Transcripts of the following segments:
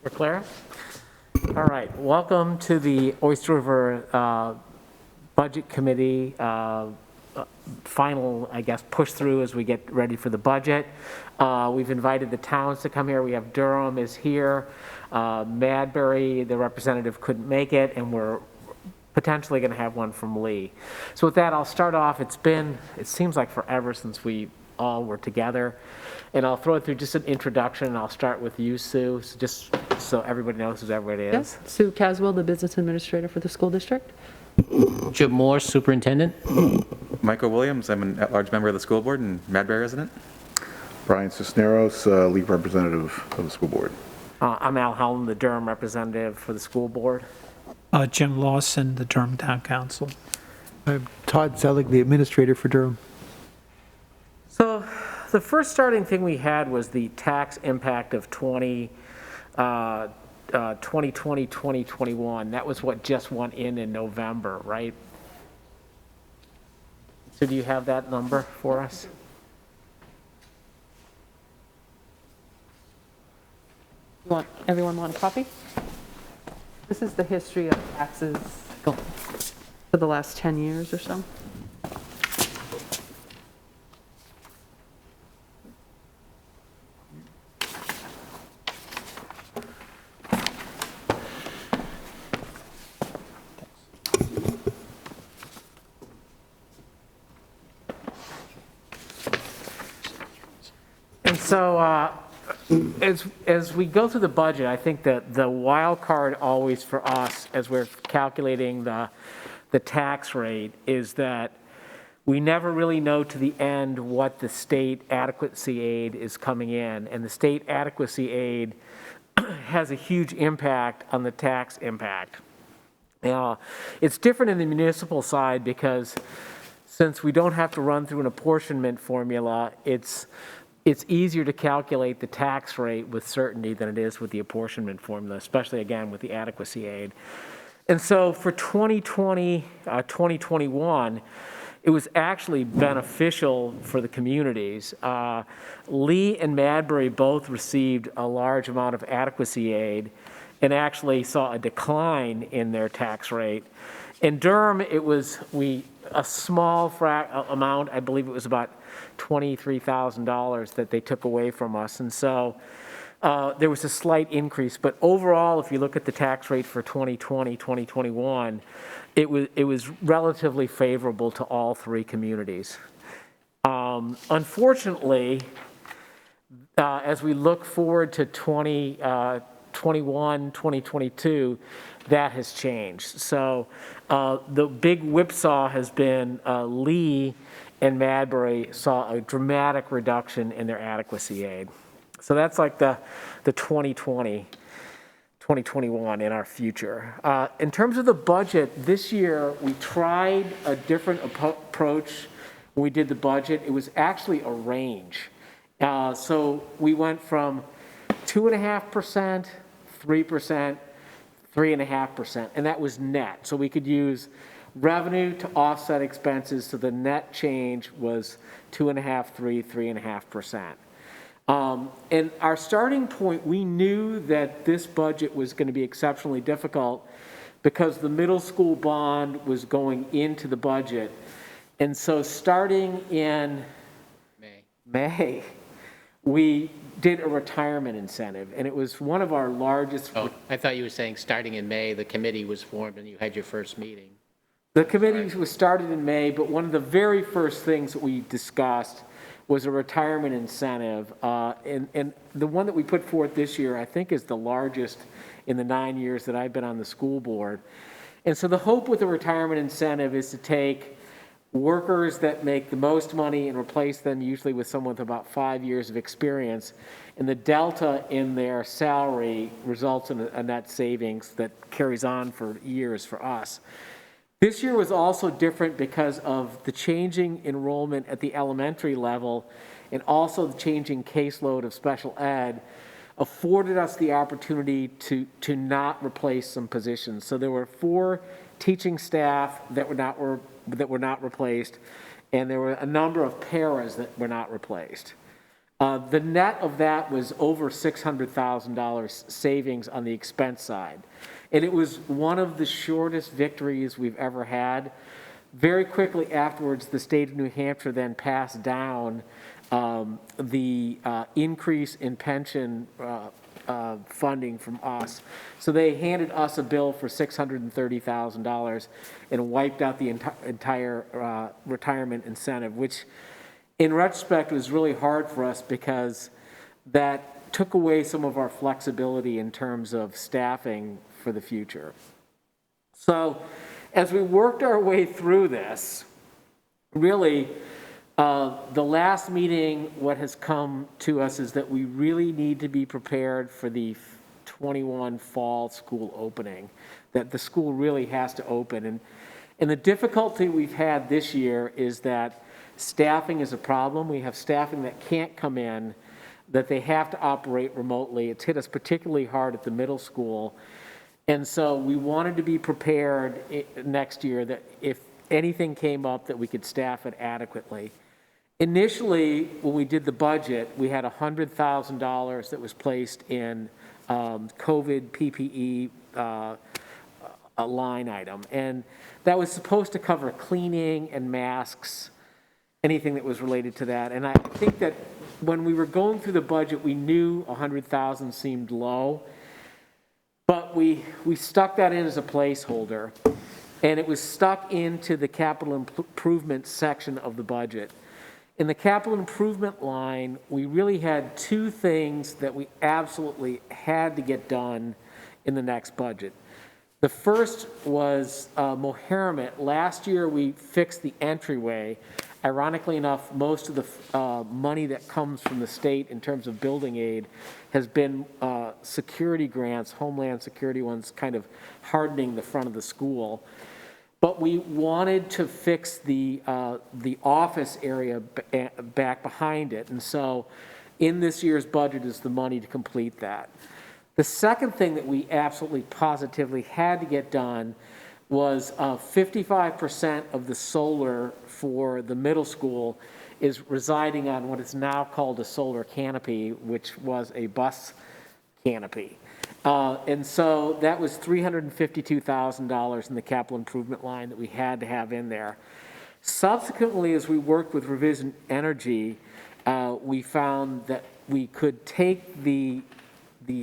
We're clear? All right, welcome to the Oyster River Budget Committee final, I guess, push through as we get ready for the budget. We've invited the towns to come here. We have Durham is here. Madbury, the representative, couldn't make it, and we're potentially going to have one from Lee. So with that, I'll start off. It seems like forever since we all were together. And I'll throw it through just an introduction, and I'll start with you, Sue, so just so everybody knows who everybody is. Yes, Sue Caswell, the business administrator for the school district. Jim Moore, superintendent. Michael Williams, I'm an at-large member of the school board and Madbury resident. Brian Cisneros, lead representative of the school board. I'm Al Helen, the Durham representative for the school board. Jim Lawson, the Durham Town Council. I'm Todd Zelig, the administrator for Durham. So the first starting thing we had was the tax impact of 2020, 2021. That was what just went in November, right? So do you have that number for us? Everyone want a copy? This is the history of taxes for the last 10 years or so. And so as we go through the budget, I think that the wild card always for us as we're calculating the tax rate is that we never really know to the end what the state adequacy aid is coming in. And the state adequacy aid has a huge impact on the tax impact. It's different in the municipal side because since we don't have to run through an apportionment formula, it's easier to calculate the tax rate with certainty than it is with the apportionment formula, especially, again, with the adequacy aid. And so for 2020, 2021, it was actually beneficial for the communities. Lee and Madbury both received a large amount of adequacy aid and actually saw a decline in their tax rate. In Durham, it was a small amount, I believe it was about $23,000 that they took away from us. And so there was a slight increase. But overall, if you look at the tax rate for 2020, 2021, it was relatively favorable to all three communities. Unfortunately, as we look forward to 2021, 2022, that has changed. So the big whipsaw has been Lee and Madbury saw a dramatic reduction in their adequacy aid. So that's like the 2020, 2021 in our future. In terms of the budget, this year we tried a different approach when we did the budget. It was actually a range. So we went from 2.5%, 3%, 3.5%, and that was net. So we could use revenue to offset expenses, so the net change was 2.5%, 3.5%. And our starting point, we knew that this budget was going to be exceptionally difficult because the middle school bond was going into the budget. And so starting in May, we did a retirement incentive, and it was one of our largest. Oh, I thought you were saying starting in May, the committee was formed and you had your first meeting. The committee was started in May, but one of the very first things that we discussed was a retirement incentive. And the one that we put forth this year, I think, is the largest in the 9 years that I've been on the school board. And so the hope with the retirement incentive is to take workers that make the most money and replace them usually with someone with about 5 years of experience. And the delta in their salary results in a net savings that carries on for years for us. This year was also different because of the changing enrollment at the elementary level and also the changing caseload of special ed afforded us the opportunity to not replace some positions. So there were 4 teaching staff that were not replaced, and there were a number of paras that were not replaced. The net of that was over $600,000 savings on the expense side. And it was one of the shortest victories we've ever had. Very quickly afterwards, the state of New Hampshire then passed down the increase in pension funding from us. So they handed us a bill for $630,000 and wiped out the entire retirement incentive, which in retrospect was really hard for us because that took away some of our flexibility in terms of staffing for the future. So as we worked our way through this, really, the last meeting, what has come to us is that we really need to be prepared for the 21 fall school opening, that the school really has to open. And the difficulty we've had this year is that staffing is a problem. We have staffing that can't come in, that they have to operate remotely. It's hit us particularly hard at the middle school. And so we wanted to be prepared next year that if anything came up that we could staff it adequately. Initially, when we did the budget, we had $100,000 that was placed in COVID PPE a line item. And that was supposed to cover cleaning and masks, anything that was related to that. And I think that when we were going through the budget, we knew 100,000 seemed low, but we stuck that in as a placeholder, and it was stuck into the capital improvement section of the budget. In the capital improvement line, we really had two things that we absolutely had to get done in the next budget. The first was Mohammed. Last year, we fixed the entryway. Ironically enough, most of the money that comes from the state in terms of building aid has been security grants, Homeland Security ones, kind of hardening the front of the school. But we wanted to fix the office area back behind it. And so in this year's budget is the money to complete that. The second thing that we absolutely positively had to get done was 55% of the solar for the middle school is residing on what is now called a solar canopy, which was a bus canopy. And so that was $352,000 in the capital improvement line that we had to have in there. Subsequently, as we worked with Revision Energy, we found that we could take the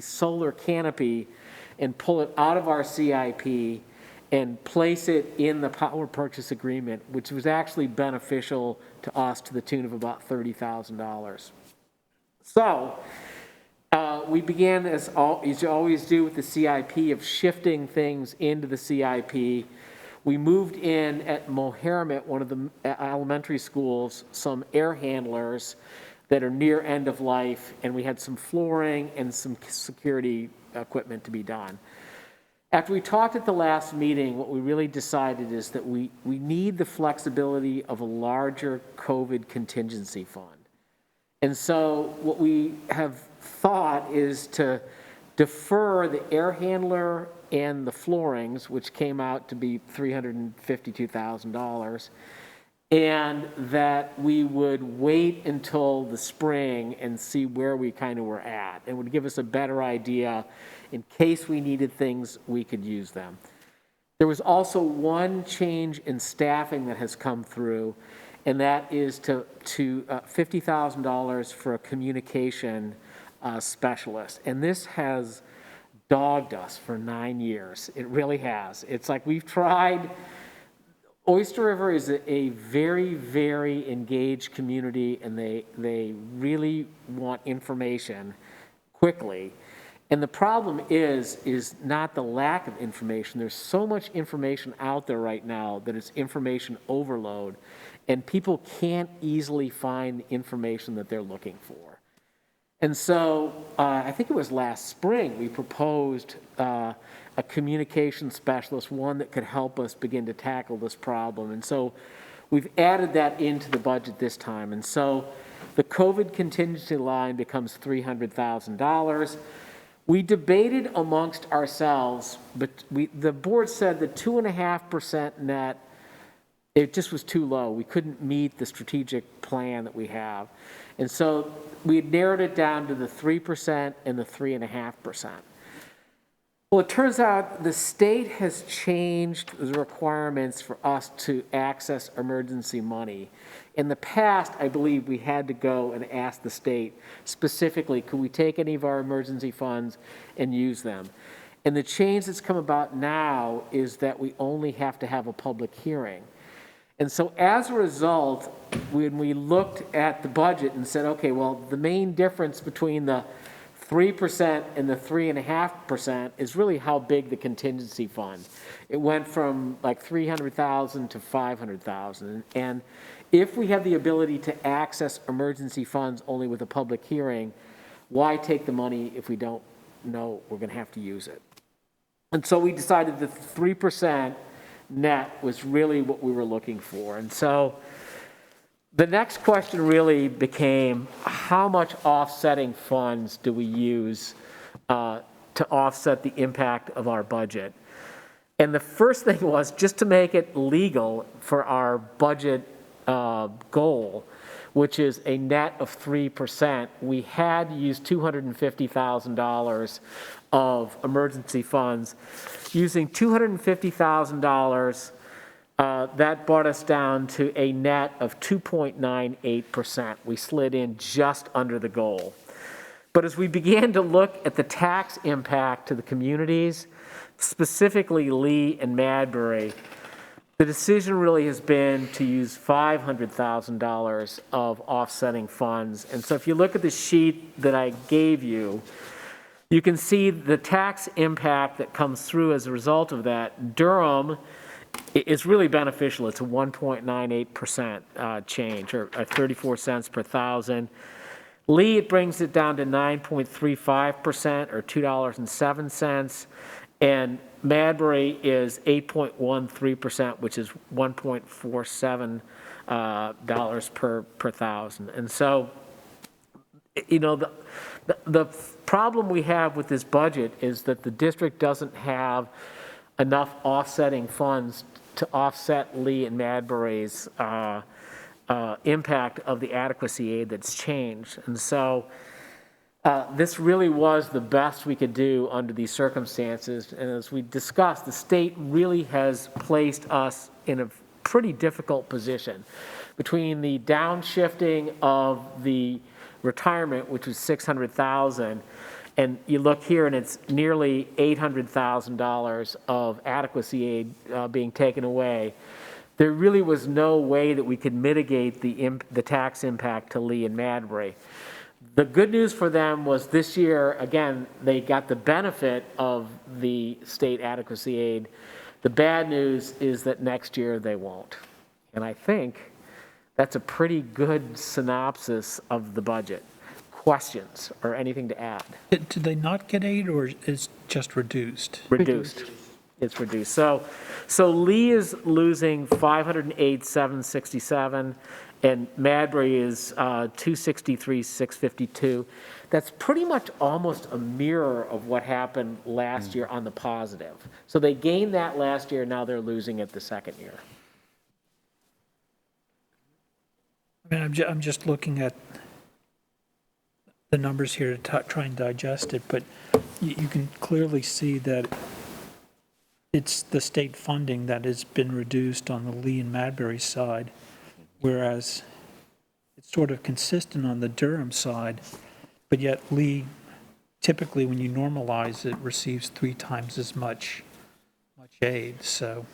solar canopy and pull it out of our CIP and place it in the power purchase agreement, which was actually beneficial to us to the tune of about $30,000. So we began, as you always do with the CIP, of shifting things into the CIP. We moved in at Mohammed, one of the elementary schools, some air handlers that are near end of life, and we had some flooring and some security equipment to be done. After we talked at the last meeting, what we really decided is that we need the flexibility of a larger COVID contingency fund. And so what we have thought is to defer the air handler and the floorings, which came out to be $352,000, and that we would wait until the spring and see where we kind of were at. It would give us a better idea in case we needed things, we could use them. There was also one change in staffing that has come through, and that is to $50,000 for a communication specialist. And this has dogged us for 9 years. It really has. It's like we've tried. Oyster River is a very, very engaged community, and they really want information quickly. And the problem is not the lack of information. There's so much information out there right now that it's information overload, and people can't easily find the information that they're looking for. And so I think it was last spring we proposed a communication specialist, one that could help us begin to tackle this problem. And so we've added that into the budget this time. And so the COVID contingency line becomes $300,000. We debated amongst ourselves, but the board said the 2.5% net it just was too low. We couldn't meet the strategic plan that we have. And so we had narrowed it down to the 3% and the 3.5%. Well, it turns out the state has changed the requirements for us to access emergency money. In the past, I believe we had to go and ask the state specifically, could we take any of our emergency funds and use them? And the change that's come about now is that we only have to have a public hearing. And so as a result, when we looked at the budget and said, okay, well, the main difference between the 3% and the 3.5% is really how big the contingency fund. It went from like 300,000 to 500,000. And if we have the ability to access emergency funds only with a public hearing, why take the money if we don't know we're going to have to use it? And so we decided that 3% net was really what we were looking for. And so the next question really became, how much offsetting funds do we use to offset the impact of our budget? And the first thing was just to make it legal for our budget goal, which is a net of 3%, we had used $250,000 of emergency funds. Using $250,000, that brought us down to a net of 2.98%. We slid in just under the goal. But as we began to look at the tax impact to the communities, specifically Lee and Madbury, the decision really has been to use $500,000 of offsetting funds. And so if you look at the sheet that I gave you, you can see the tax impact that comes through as a result of that. Durham is really beneficial. It's a 1.98% change, or 34 cents per thousand. Lee, it brings it down to 9.35%, or $2.07. And Madbury is 8.13%, which is $1.47 per thousand. And so, you know, the problem we have with this budget is that the district doesn't have enough offsetting funds to offset Lee and Madbury's impact of the adequacy aid that's changed. And so this really was the best we could do under these circumstances. And as we discussed, the state really has placed us in a pretty difficult position between the downshifting of the retirement, which was $600,000, and you look here and it's nearly $800,000 of adequacy aid being taken away. There really was no way that we could mitigate the tax impact to Lee and Madbury. The good news for them was this year, again, they got the benefit of the state adequacy aid. The bad news is that next year they won't. And I think that's a pretty good synopsis of the budget. Questions or anything to add? Did they not get aid, or is just reduced? Reduced. It's reduced. So Lee is losing 508,767, and Madbury is 263,652. That's pretty much almost a mirror of what happened last year on the positive. So they gained that last year, now they're losing it the second year. I mean, I'm just looking at the numbers here to try and digest it, but you can clearly see that it's the state funding that has been reduced on the Lee and Madbury side, whereas it's sort of consistent on the Durham side, but yet Lee, typically when you normalize it, receives 3 times as much aid. So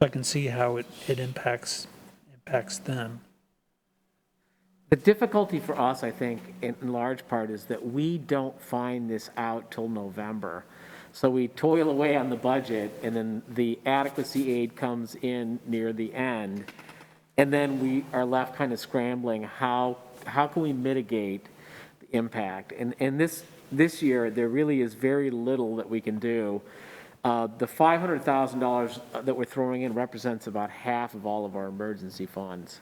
I can see how it impacts them. The difficulty for us, I think, in large part, is that we don't find this out till November. So we toil away on the budget, and then the adequacy aid comes in near the end, and then we are left kind of scrambling, how can we mitigate the impact? And this year, there really is very little that we can do. The $500,000 that we're throwing in represents about half of all of our emergency funds.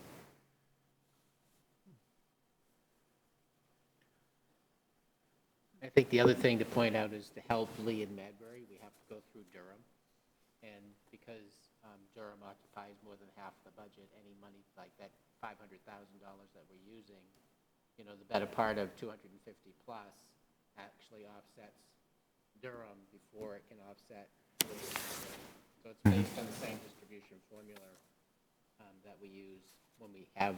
I think the other thing to point out is to help Lee and Madbury, we have to go through Durham. And because Durham occupies more than half the budget, any money like that $500,000 that we're using, you know, the better part of 250 plus actually offsets Durham before it can offset. So it's based on the same distribution formula that we use when we have,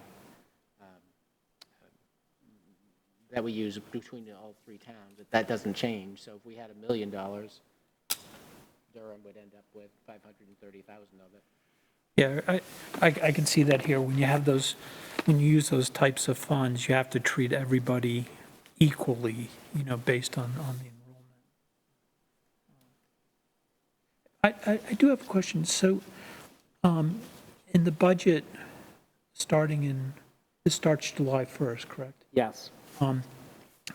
that we use between all three towns. That doesn't change. So if we had $1 million, Durham would end up with 530,000 of it. Yeah, I can see that here. When you have those, when you use those types of funds, you have to treat everybody equally, you know, based on the enrollment. I do have a question. So, in the budget, it starts July 1st, correct? Yes.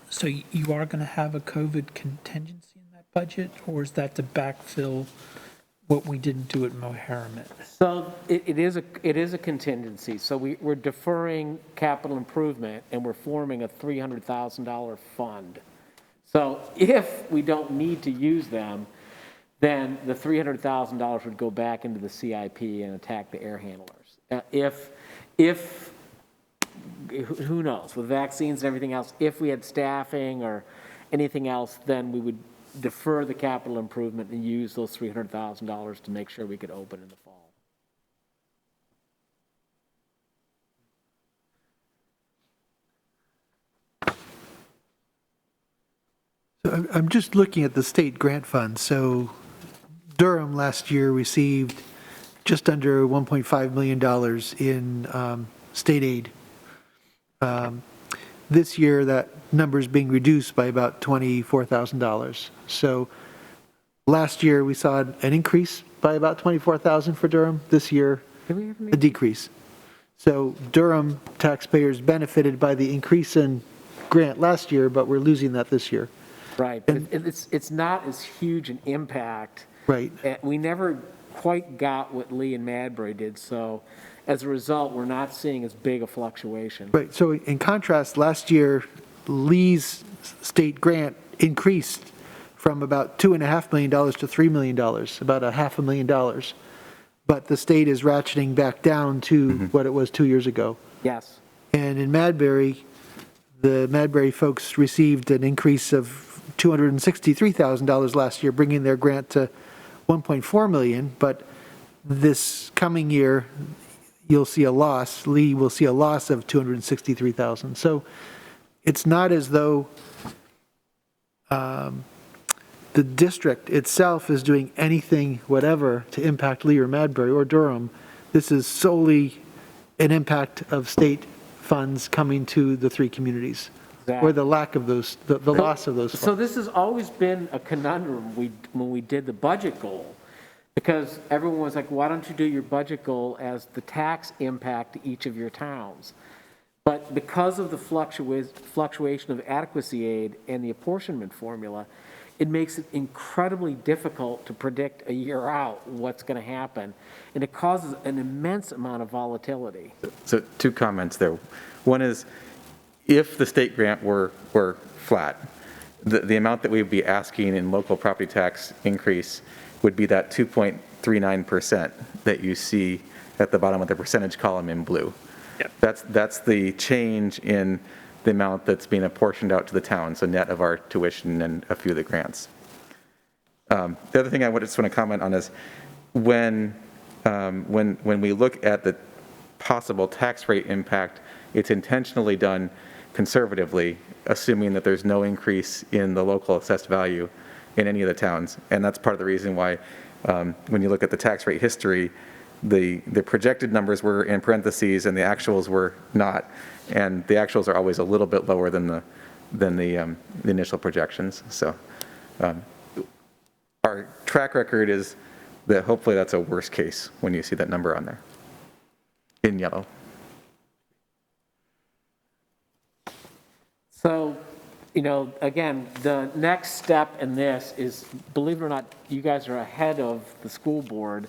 So you are going to have a COVID contingency in that budget, or is that to backfill what we didn't do at Mohammed? So it is a contingency. So we're deferring capital improvement and we're forming a $300,000 fund. So if we don't need to use them, then the $300,000 would go back into the CIP and attack the air handlers. If who knows, with vaccines and everything else, if we had staffing or anything else, then we would defer the capital improvement and use those $300,000 to make sure we could open in the fall. So I'm just looking at the state grant fund. So Durham last year received just under $1.5 million in state aid. This year, that number is being reduced by about $24,000. So last year, we saw an increase by about $24,000 for Durham. This year, a decrease. So Durham taxpayers benefited by the increase in grant last year, but we're losing that this year. Right, but it's not as huge an impact. Right. We never quite got what Lee and Madbury did, so as a result, we're not seeing as big a fluctuation. Right. So in contrast, last year, Lee's state grant increased from about $2.5 million to $3 million, about $500,000. But the state is ratcheting back down to what it was 2 years ago. Yes. And in Madbury, the Madbury folks received an increase of $263,000 last year, bringing their grant to $1.4 million. But this coming year, you'll see a loss. Lee will see a loss of $263,000. So it's not as though the district itself is doing anything, whatever, to impact Lee or Madbury or Durham. This is solely an impact of state funds coming to the three communities, or the lack of those, the loss of those funds. So this has always been a conundrum when we did the budget goal, because everyone was like, why don't you do your budget goal as the tax impact to each of your towns? But because of the fluctuation of adequacy aid and the apportionment formula, it makes it incredibly difficult to predict a year out what's going to happen, and it causes an immense amount of volatility. So two comments there. One is, if the state grant were flat, the amount that we'd be asking in local property tax increase would be that 2.39% that you see at the bottom of the percentage column in blue. Yep. That's the change in the amount that's being apportioned out to the town, so net of our tuition and a few of the grants. The other thing I just want to comment on is when we look at the possible tax rate impact, it's intentionally done conservatively, assuming that there's no increase in the local assessed value in any of the towns. And that's part of the reason why when you look at the tax rate history, the projected numbers were in parentheses and the actuals were not. And the actuals are always a little bit lower than the initial projections. So our track record is that hopefully that's a worst case when you see that number on there in yellow. So, you know, again, the next step in this is, believe it or not, you guys are ahead of the school board.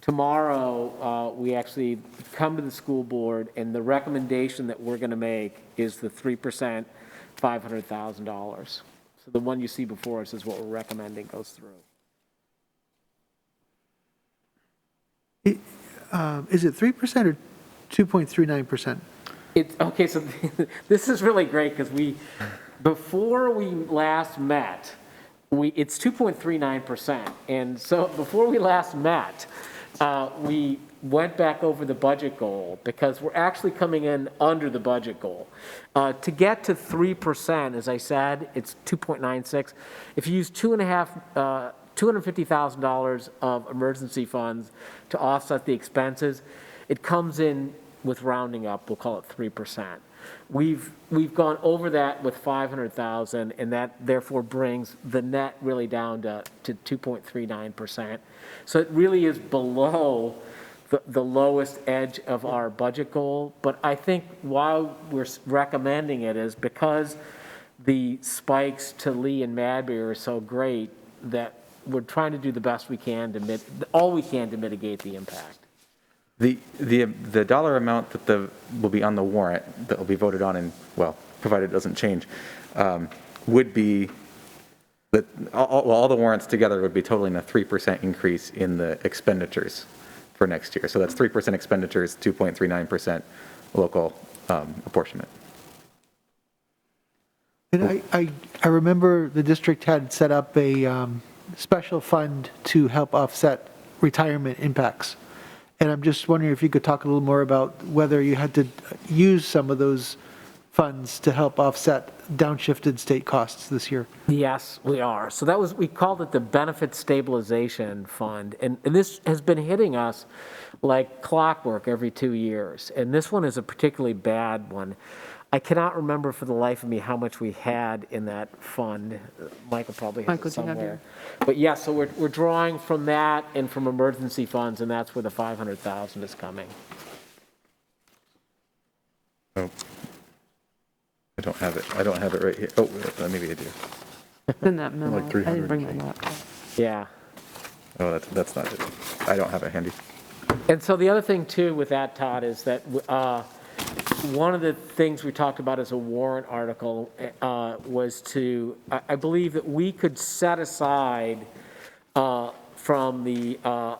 Tomorrow, we actually come to the school board, and the recommendation that we're going to make is the 3%, $500,000. So the one you see before us is what we're recommending goes through. Is it 3% or 2.39%? Okay, so this is really great because before we last met, it's 2.39%. And so before we last met, we went back over the budget goal because we're actually coming in under the budget goal. To get to 3%, as I said, it's 2.96. If you use $250,000 of emergency funds to offset the expenses, it comes in with rounding up, we'll call it 3%. We've gone over that with 500,000, and that therefore brings the net really down to 2.39%. So it really is below the lowest edge of our budget goal. But I think why we're recommending it is because the spikes to Lee and Madbury are so great that we're trying to do the best we can all we can to mitigate the impact. The dollar amount that will be on the warrant, that will be voted on and, well, provided it doesn't change, would be, all the warrants together would be totaling a 3% increase in the expenditures for next year. So that's 3% expenditures, 2.39% local apportionment. And I remember the district had set up a special fund to help offset retirement impacts. And I'm just wondering if you could talk a little more about whether you had to use some of those funds to help offset downshifted state costs this year. Yes, we are. So we called it the Benefit Stabilization Fund. And this has been hitting us like clockwork every 2 years. And this one is a particularly bad one. I cannot remember for the life of me how much we had in that fund. Michael probably has it Michael, do you have somewhere. But yes, so we're drawing from that and from emergency funds, and that's where the 500,000 is coming. Oh, I don't have it. I don't have it right here. Oh, maybe I do. It's in that memo. Like I 300. didn't bring my laptop. Yeah. Oh, that's not it. I don't have it handy. And so the other thing too with that, Todd, is that one of the things we talked about as a warrant article was I believe that we could set aside from the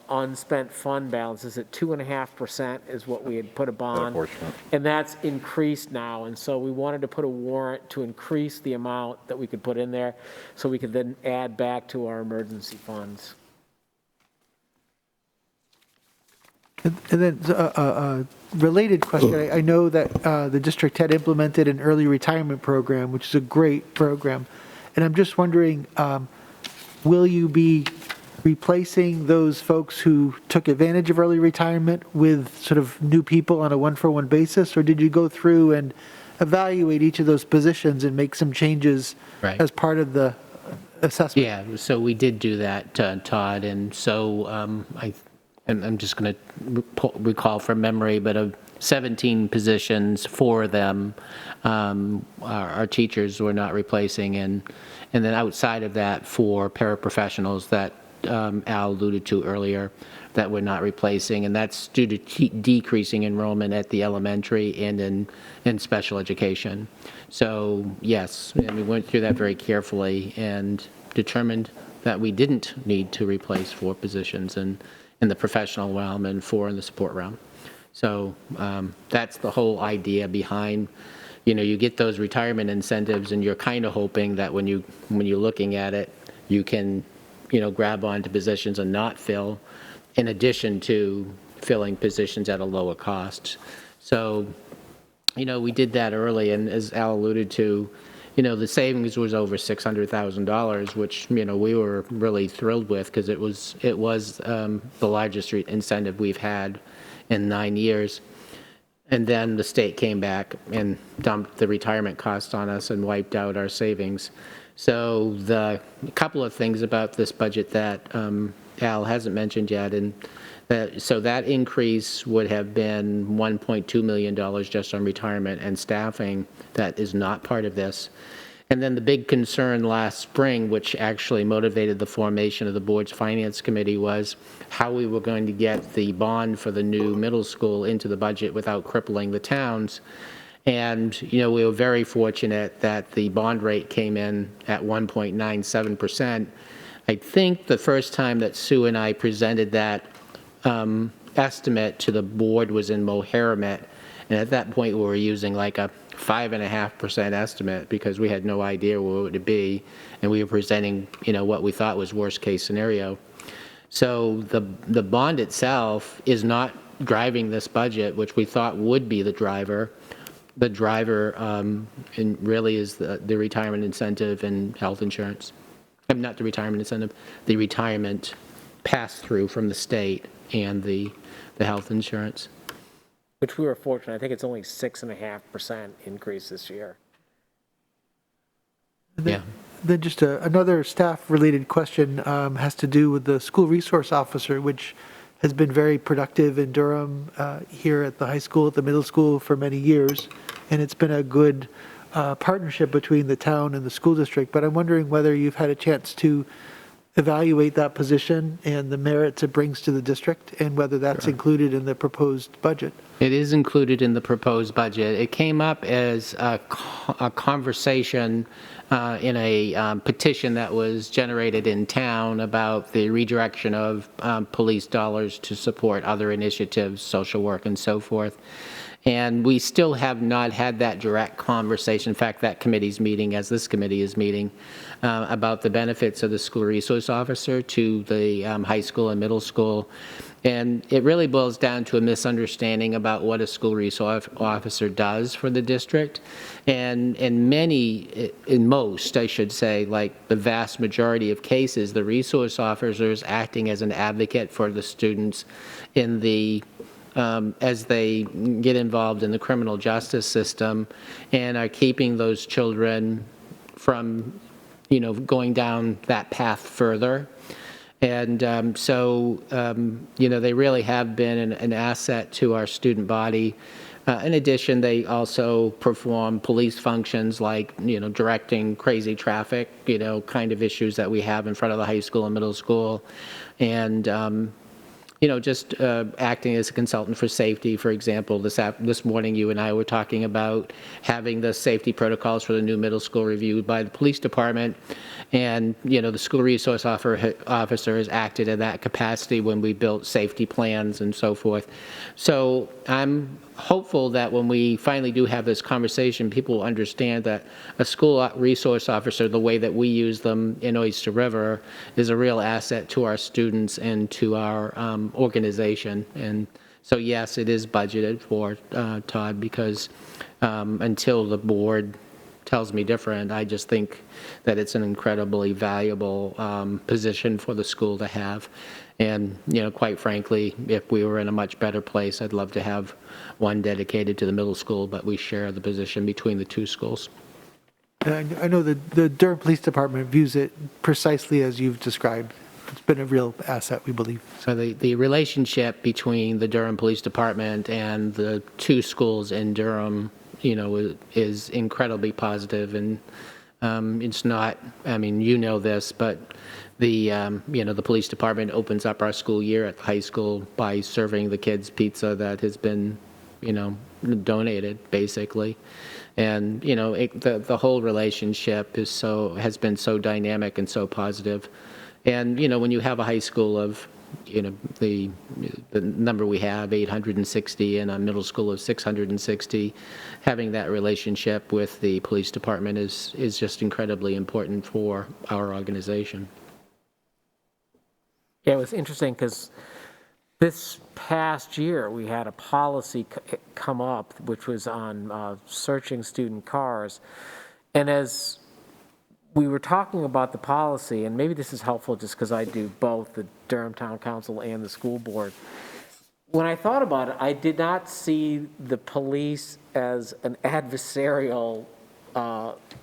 unspent fund balances at 2.5% is what we had put a bond. Apportionment. And that's increased now. And so we wanted to put a warrant to increase the amount that we could put in there so we could then add back to our emergency funds. And then a related question, I know that the district had implemented an early retirement program, which is a great program. And I'm just wondering, will you be replacing those folks who took advantage of early retirement with sort of new people on a one-for-one basis? Or did you go through and evaluate each of those positions and make some changes Right. as part of the assessment? Yeah, so we did do that, Todd, and so I'm just going to recall from memory, but of 17 positions, 4 of them our teachers were not replacing, and then outside of that, 4 paraprofessionals that Al alluded to earlier that we're not replacing, and that's due to decreasing enrollment at the elementary and in special education. So yes, and we went through that very carefully and determined that we didn't need to replace 4 positions in the professional realm and 4 in the support realm. So that's the whole idea behind, you get those retirement incentives and you're kind of hoping that when you're looking at it, you can, grab onto positions and not fill, in addition to filling positions at a lower cost. So, we did that early, and as Al alluded to, the savings was over $600,000, which, we were really thrilled with because it was the largest incentive we've had in 9 years. And then the state came back and dumped the retirement cost on us and wiped out our savings. So a couple of things about this budget that Al hasn't mentioned yet, and so that increase would have been $1.2 million just on retirement and staffing. That is not part of this. And then the big concern last spring, which actually motivated the formation of the board's finance committee, was how we were going to get the bond for the new middle school into the budget without crippling the towns. And, we were very fortunate that the bond rate came in at 1.97%. I think the first time that Sue and I presented that estimate to the board was in Moheramet, and at that point, we were using like a 5.5% estimate because we had no idea what it would be, and we were presenting, what we thought was worst-case scenario. So the bond itself is not driving this budget, which we thought would be the driver. The driver and really is the retirement incentive and health insurance. Not the retirement incentive, the retirement pass-through from the state and the health insurance. Which we were fortunate. I think it's only 6.5% increase this year. Yeah. Then just another staff-related question has to do with the school resource officer, which has been very productive in Durham, here at the high school, at the middle school for many years. And it's been a good partnership between the town and the school district. But I'm wondering whether you've had a chance to evaluate that position and the merits it brings to the district, and whether that's included in the proposed budget. It is included in the proposed budget. It came up as a conversation in a petition that was generated in town about the redirection of police dollars to support other initiatives, social work and so forth. And we still have not had that direct conversation. In fact, that committee's meeting, as this committee is meeting, about the benefits of the school resource officer to the high school and middle school. And it really boils down to a misunderstanding about what a school resource officer does for the district. And in most, I should say, like the vast majority of cases, the resource officer is acting as an advocate for the students in the as they get involved in the criminal justice system and are keeping those children from, going down that path further. And they really have been an asset to our student body. In addition, they also perform police functions like, directing crazy traffic, kind of issues that we have in front of the high school and middle school. And, just acting as a consultant for safety. For example, this morning you and I were talking about having the safety protocols for the new middle school reviewed by the police department. And, the school resource officer has acted in that capacity when we built safety plans and so forth. So I'm hopeful that when we finally do have this conversation, people will understand that a school resource officer, the way that we use them in Oyster River, is a real asset to our students and to our organization. And so, yes, it is budgeted for, Todd, because until the board tells me different, I just think that it's an incredibly valuable position for the school to have. And, quite frankly, if we were in a much better place, I'd love to have one dedicated to the middle school, but we share the position between the two schools. And I know that the Durham Police Department views it precisely as you've described. It's been a real asset, we believe. So the relationship between the Durham Police Department and the two schools in Durham, is incredibly positive. And it's not, this, but the police department opens up our school year at the high school by serving the kids pizza that has been, donated, basically. And, the whole relationship has been so dynamic and so positive. And, when you have a high school of, the number we have, 860, and a middle school of 660, having that relationship with the police department is just incredibly important for our organization. Yeah, it was interesting because this past year we had a policy come up which was on searching student cars. And as we were talking about the policy, and maybe this is helpful just because I do both the Durham Town Council and the school board. When I thought about it, I did not see the police as an adversarial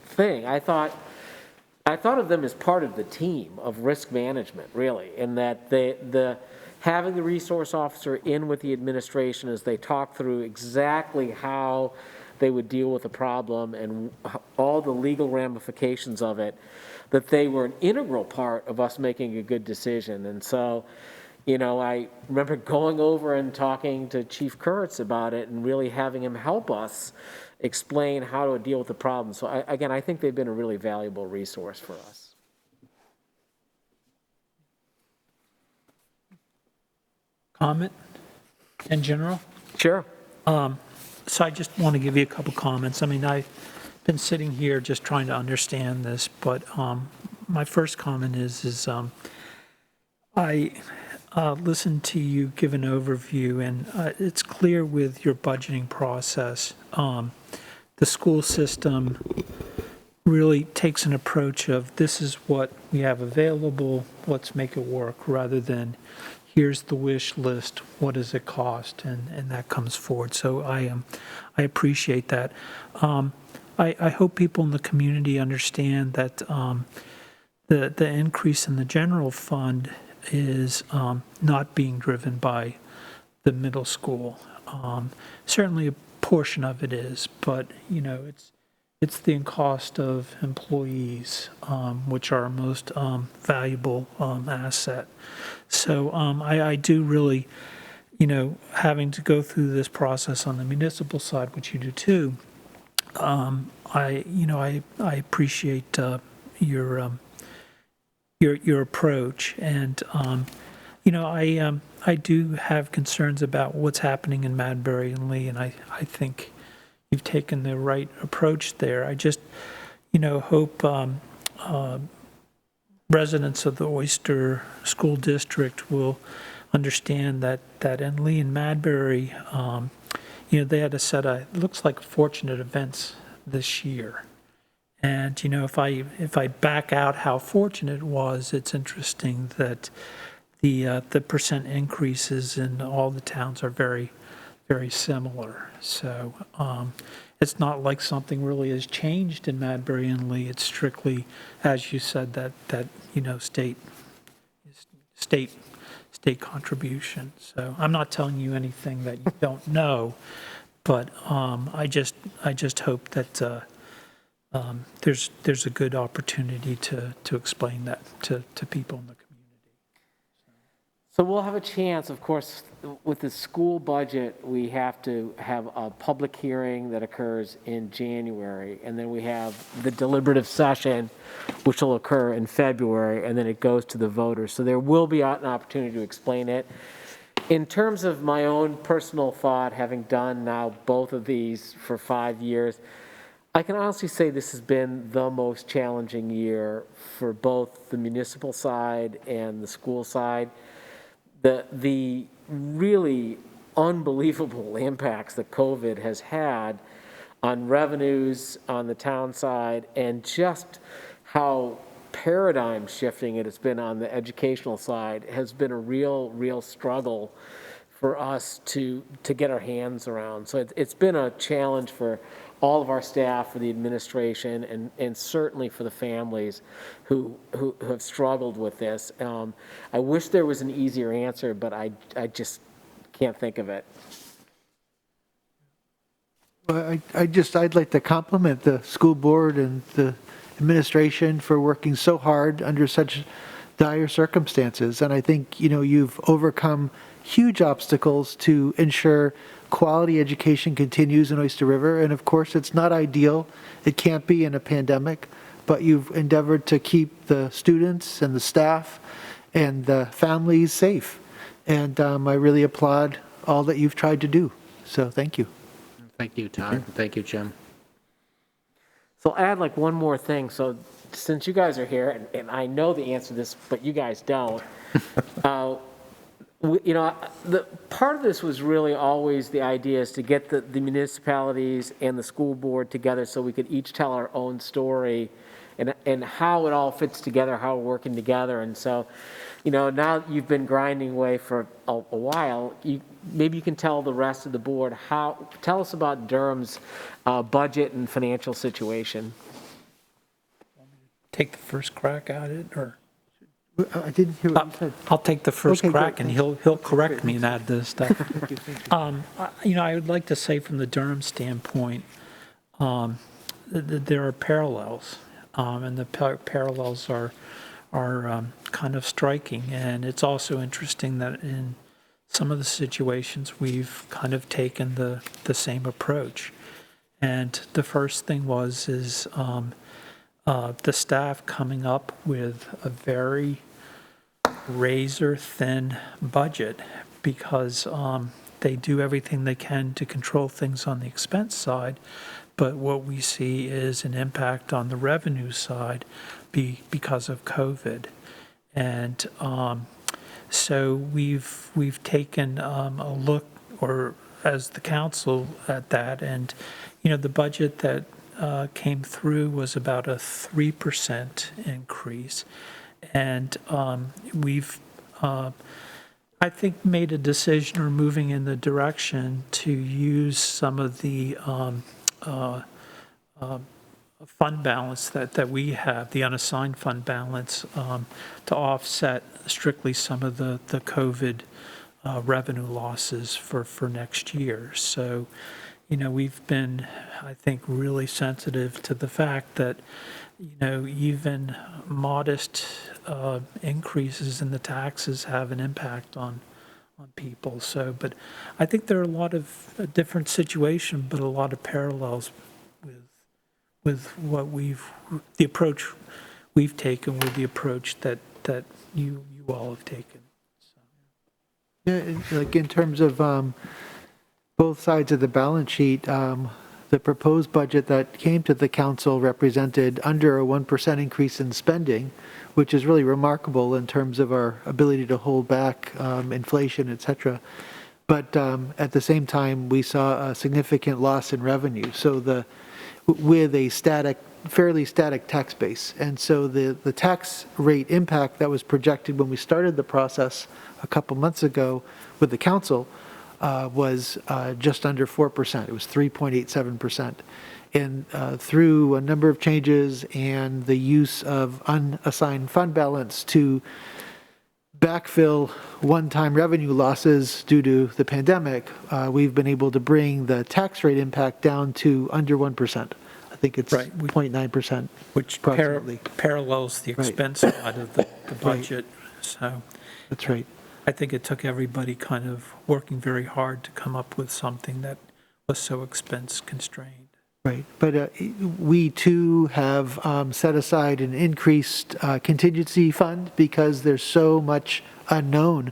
thing. I thought of them as part of the team of risk management, really, and that having the resource officer in with the administration as they talk through exactly how they would deal with the problem and all the legal ramifications of it, that they were an integral part of us making a good decision. And so, I remember going over and talking to Chief Kurtz about it and really having him help us explain how to deal with the problem. So I think they've been a really valuable resource for us. Comment? in general? Sure. So I just want to give you a couple comments. I mean, I've been sitting here just trying to understand this, but my first comment is I listened to you give an overview, and it's clear with your budgeting process, the school system really takes an approach of this is what we have available, let's make it work, rather than here's the wish list, what does it cost, and that comes forward. So I appreciate that. I hope people in the community understand that the increase in the general fund is not being driven by the middle school. Certainly a portion of it is, but it's the cost of employees, which are our most valuable asset. So I do really, having to go through this process on the municipal side, which you do too. I appreciate your approach, and I do have concerns about what's happening in Madbury and Lee, and I think you've taken the right approach there. I just, hope residents of the Oyster School District will understand that in Lee and Madbury, they had a set of, it looks like fortunate events this year. And, if I back out how fortunate it was, it's interesting that the percent increases in all the towns are very, very similar. So it's not like something really has changed in Madbury and Lee. It's strictly, as you said, that state contribution. So I'm not telling you anything that you don't know, but I just hope that there's a good opportunity to explain that to people in the community. So we'll have a chance, of course, with the school budget, we have to have a public hearing that occurs in January, and then we have the deliberative session, which will occur in February, and then it goes to the voters. So there will be an opportunity to explain it. In terms of my own personal thought, having done now both of these for 5 years, I can honestly say this has been the most challenging year for both the municipal side and the school side. The really unbelievable impacts that COVID has had on revenues on the town side, and just how paradigm shifting it has been on the educational side has been a real struggle for us to get our hands around. So it's been a challenge for all of our staff, for the administration, and certainly for the families who have struggled with this. I wish there was an easier answer, but I just can't think of it. Well, I'd like to compliment the school board and the administration for working so hard under such dire circumstances. And I think, you've overcome huge obstacles to ensure quality education continues in Oyster River. And of course, it's not ideal. It can't be in a pandemic, but you've endeavored to keep the students and the staff and the families safe. And I really applaud all that you've tried to do. So thank you. Thank you, Todd. Thank you, Jim. So I'll add like one more thing. So since you guys are here, and I know the answer to this, but you guys don't, the part of this was really always the idea is to get the municipalities and the school board together so we could each tell our own story and how it all fits together, how we're working together. And so, now you've been grinding away for a while, maybe you can tell the rest of the board tell us about Durham's budget and financial situation. Take the first crack at it, or? I didn't hear what you said. I'll take the first Okay, crack, great, and thanks. he'll correct me and add this stuff. Thank you, thank you. I would like to say from the Durham standpoint, there are parallels, and the parallels are kind of striking. And it's also interesting that in some of the situations we've kind of taken the same approach. And the first thing is the staff coming up with a very razor-thin budget, because they do everything they can to control things on the expense side, but what we see is an impact on the revenue side because of COVID. And so we've taken a look, or as the council, at that, and the budget that came through was about a 3% increase, and we've I think made a decision, or moving in the direction to use some of the fund balance that we have, the unassigned fund balance, to offset strictly some of the COVID revenue losses for next year. So, we've been, I think, really sensitive to the fact that, even modest increases in the taxes have an impact on people. So, but I think there are a lot of different situations, but a lot of parallels with what the approach we've taken with the approach that you all have taken. So. Yeah, like in terms of both sides of the balance sheet, the proposed budget that came to the council represented under a 1% increase in spending, which is really remarkable in terms of our ability to hold back inflation, et cetera. But at the same time, we saw a significant loss in revenue. So with a fairly static tax base. And so the tax rate impact that was projected when we started the process a couple months ago with the council was just under 4%. It was 3.87%. And through a number of changes and the use of unassigned fund balance to backfill one-time revenue losses due to the pandemic, we've been able to bring the tax rate impact down to under 1%. I think it's Right. 0.9%. Which approximately. parallels the Right. expense side of the budget. So That's right. I think it took everybody kind of working very hard to come up with something that was so expense constrained. Right, but we too have set aside an increased contingency fund because there's so much unknown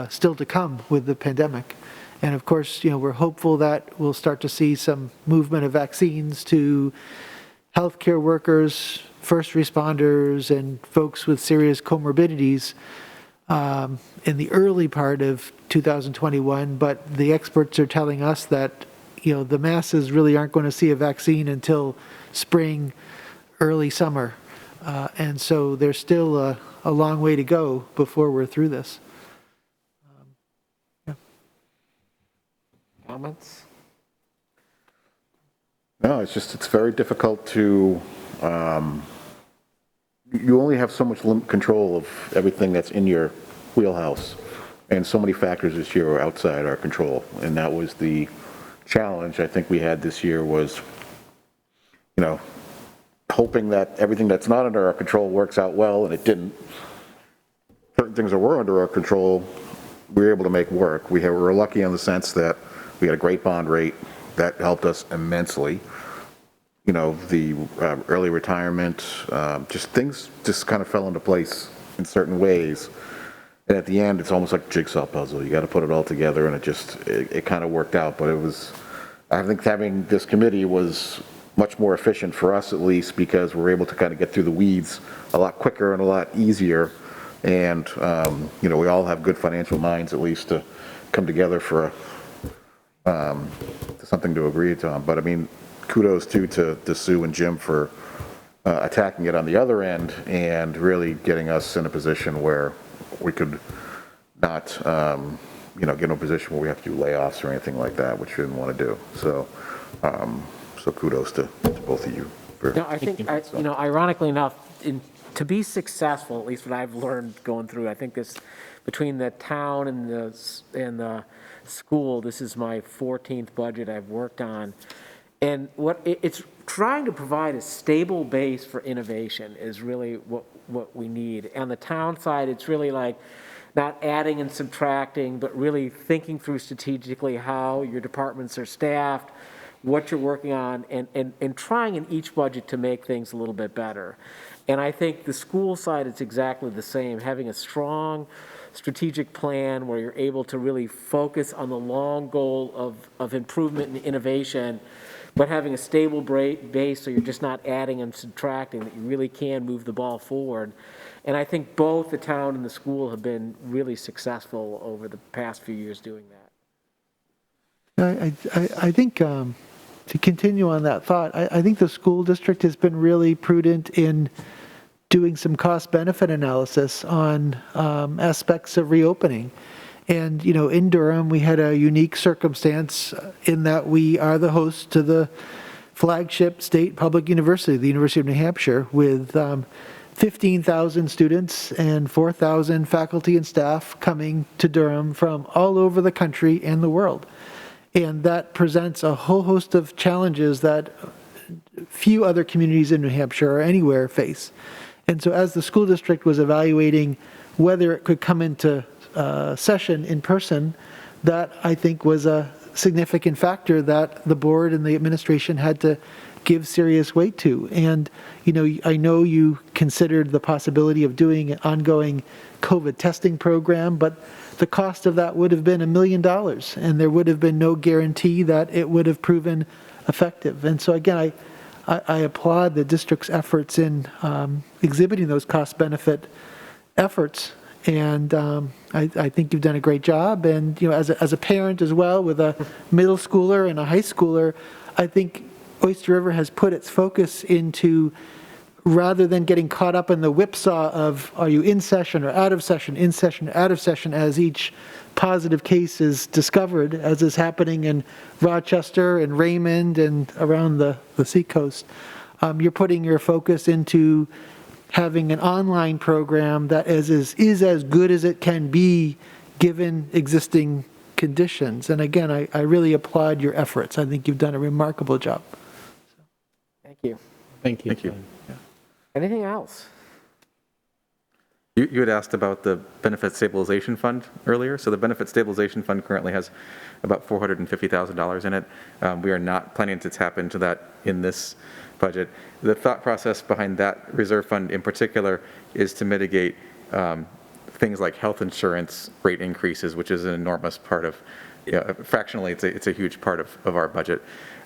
still to come with the pandemic. And of course, we're hopeful that we'll start to see some movement of vaccines to healthcare workers, first responders, and folks with serious comorbidities in the early part of 2021. But the experts are telling us that the masses really aren't going to see a vaccine until spring, early summer. And so there's still a long way to go before we're through this. Comments? No, it's very difficult to, you only have so much control of everything that's in your wheelhouse. And so many factors this year are outside our control. And that was the challenge I think we had this year was, hoping that everything that's not under our control works out well, and it didn't. Certain things that were under our control, we were able to make work. We were lucky in the sense that we had a great bond rate that helped us immensely. The early retirement, things just kind of fell into place in certain ways. And at the end, it's almost like a jigsaw puzzle. You got to put it all together, and it kind of worked out. But I think having this committee was much more efficient for us, at least, because we're able to kind of get through the weeds a lot quicker and a lot easier. And, we all have good financial minds, at least, to come together for something to agree on. But, kudos to Sue and Jim for attacking it on the other end and really getting us in a position where we could not, get in a position where we have to do layoffs or anything like that, which we didn't want to do. So, kudos to both of you. I think, ironically enough, to be successful, at least what I've learned going through, I think this, between the town and the school, this is my 14th budget I've worked on. And it's trying to provide a stable base for innovation is really what we need. On the town side, it's really like not adding and subtracting, but really thinking through strategically how your departments are staffed, what you're working on, and trying in each budget to make things a little bit better. And I think the school side is exactly the same, having a strong strategic plan where you're able to really focus on the long goal of improvement and innovation, but having a stable base so you're just not adding and subtracting, that you really can move the ball forward. And I think both the town and the school have been really successful over the past few years doing that. I think, to continue on that thought, I think the school district has been really prudent in doing some cost-benefit analysis on aspects of reopening. And, you know, in Durham, we had a unique circumstance in that we are the host to the flagship state public university, the University of New Hampshire, with 15,000 students and 4,000 faculty and staff coming to Durham from all over the country and the world. And that presents a whole host of challenges that few other communities in New Hampshire or anywhere face. And so as the school district was evaluating whether it could come into session in person, that I think was a significant factor that the board and the administration had to give serious weight to. And, you know, I know you considered the possibility of doing an ongoing COVID testing program, but the cost of that would have been $1 million, and there would have been no guarantee that it would have proven effective. And so again, I applaud the district's efforts in exhibiting those cost-benefit efforts, and I think you've done a great job. And, you know, as a parent as well, with a middle schooler and a high schooler, I think Oyster River has put its focus into, rather than getting caught up in the whipsaw of are you in session or out of session, in session or out of session, as each positive case is discovered, as is happening in Rochester and Raymond and around the seacoast. You're putting your focus into having an online program that is as good as it can be given existing conditions. And again, I really applaud your efforts. I think you've done a remarkable job. Thank you. Thank you. Anything else? You had asked about the Benefit Stabilization Fund earlier. So the Benefit Stabilization Fund currently has about $450,000 in it. We are not planning to tap into that in this budget. The thought process behind that reserve fund in particular is to mitigate things like health insurance rate increases, which is an enormous part of, fractionally, it's a huge part of our budget,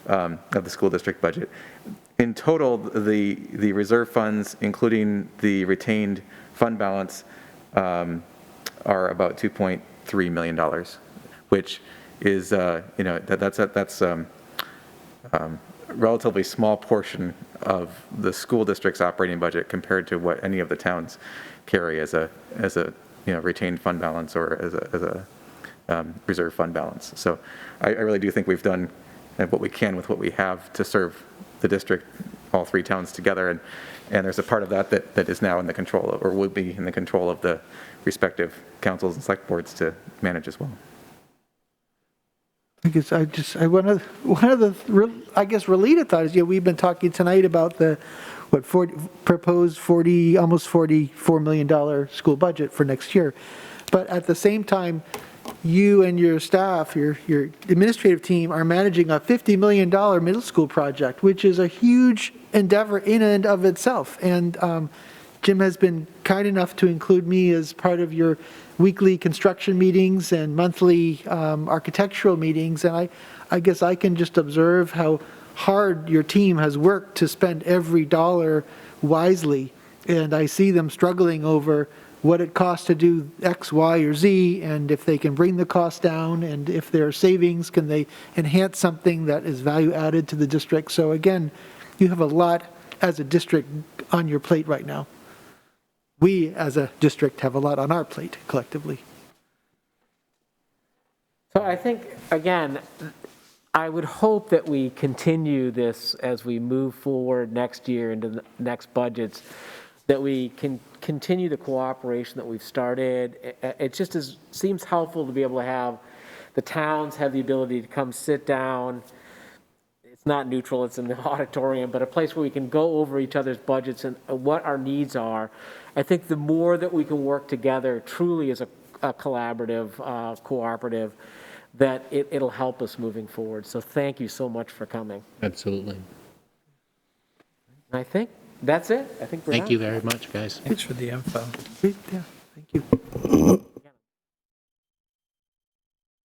of the school district budget. In total, the reserve funds, including the retained fund balance, are about $2.3 million, which is, that's a relatively small portion of the school district's operating budget compared to what any of the towns carry as a retained fund balance or as a reserve fund balance. So I really do think we've done what we can with what we have to serve the district, all three towns together, and there's a part of that is now in the control of, or would be in the control of, the respective councils and select boards to manage as well. One of the related thoughts is, we've been talking tonight about the proposed almost $44 million school budget for next year, but at the same time, you and your staff, your administrative team, are managing a $50 million middle school project, which is a huge endeavor in and of itself. And Jim has been kind enough to include me as part of your weekly construction meetings and monthly architectural meetings. And I guess I can just observe how hard your team has worked to spend every dollar wisely. And I see them struggling over what it costs to do X, Y, or Z, and if they can bring the cost down, and if there are savings, can they enhance something that is value added to the district. So again, you have a lot as a district on your plate right now. We, as a district, have a lot on our plate collectively. So I think, again, I would hope that we continue this as we move forward next year into the next budgets, that we can continue the cooperation that we've started. It just seems helpful to be able to have the towns have the ability to come sit down. It's not neutral, it's in the auditorium, but a place where we can go over each other's budgets and what our needs are. I think the more that we can work together truly as a collaborative, cooperative, that it'll help us moving forward. So thank you so much for coming. Absolutely. And I think that's it. I think we're done. Thank you very much, guys. Thanks for the info. Great, yeah, thank you.